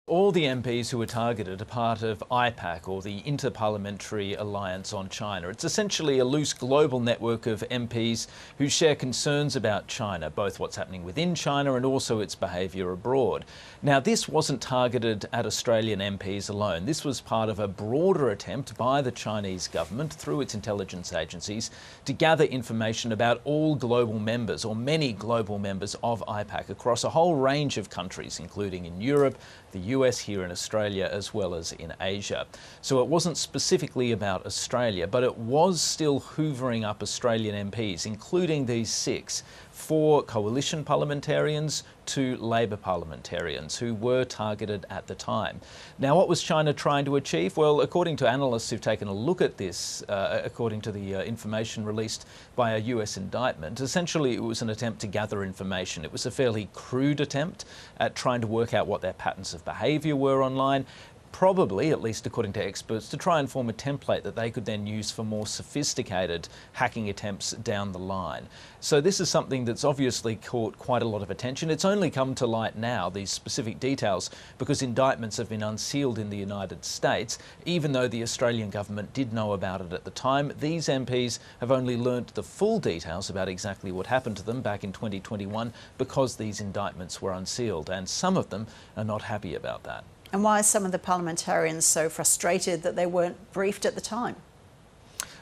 All the MPs who were targeted are part of IPAC, or the Interparliamentary Alliance on China. It's essentially a loose global network of MPs who share concerns about China, both what's happening within China and also its behaviour abroad. Now, this wasn't targeted at Australian MPs alone. This was part of a broader attempt by the Chinese government, through its intelligence agencies, to gather information about all global members, or many global members of IPAC, across a whole range of countries, including in Europe, the US, here in Australia, as well as in Asia. So it wasn't specifically about Australia, but it was still hoovering up Australian MPs, including these 6, 4 coalition parliamentarians, 2 Labor parliamentarians who were targeted at the time. Now, what was China trying to achieve? Well, according to analysts who've taken a look at this, according to the information released by a US indictment, essentially it was an attempt to gather information. It was a fairly crude attempt at trying to work out what their patterns of behaviour were online, probably, at least according to experts, to try and form a template that they could then use for more sophisticated hacking attempts down the line. So this is something that's obviously caught quite a lot of attention. It's only come to light now, these specific details, because indictments have been unsealed in the United States. Even though the Australian government did know about it at the time, these MPs have only learnt the full details about exactly what happened to them back in 2021 because these indictments were unsealed, and some of them are not happy about that. And why are some of the parliamentarians so frustrated that they weren't briefed at the time?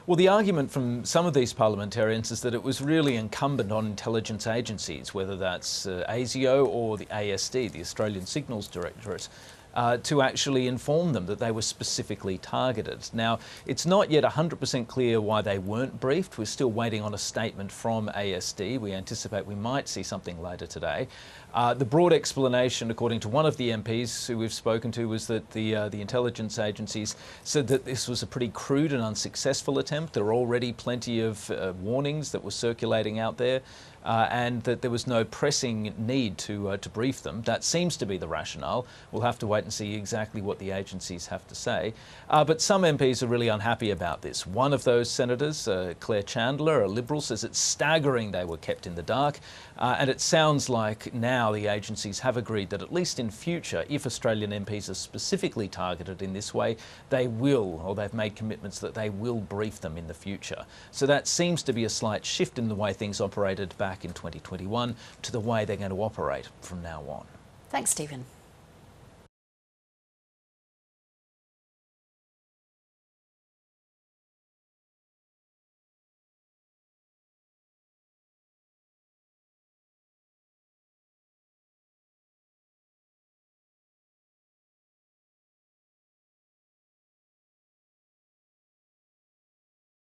Well, the argument from some of these parliamentarians is that it was really incumbent on intelligence agencies, whether that's ASIO or the ASD, the Australian Signals Directorate, to actually inform them that they were specifically targeted. Now, it's not yet 100% clear why they weren't briefed. We're still waiting on a statement from ASD. We anticipate we might see something later today. The broad explanation, according to one of the MPs who we've spoken to, was that the intelligence agencies said that this was a pretty crude and unsuccessful attempt. There were already plenty of warnings that were circulating out there, and that there was no pressing need to brief them. That seems to be the rationale. We'll have to wait and see exactly what the agencies have to say. But some MPs are really unhappy about this. One of those senators, Claire Chandler, a Liberal, says it's staggering they were kept in the dark. And it sounds like now the agencies have agreed that at least in future, if Australian MPs are specifically targeted in this way, they will, or they've made commitments that they will brief them in the future. So that seems to be a slight shift in the way things operated back in 2021 to the way they're going to operate from now on. Thanks, Stephen.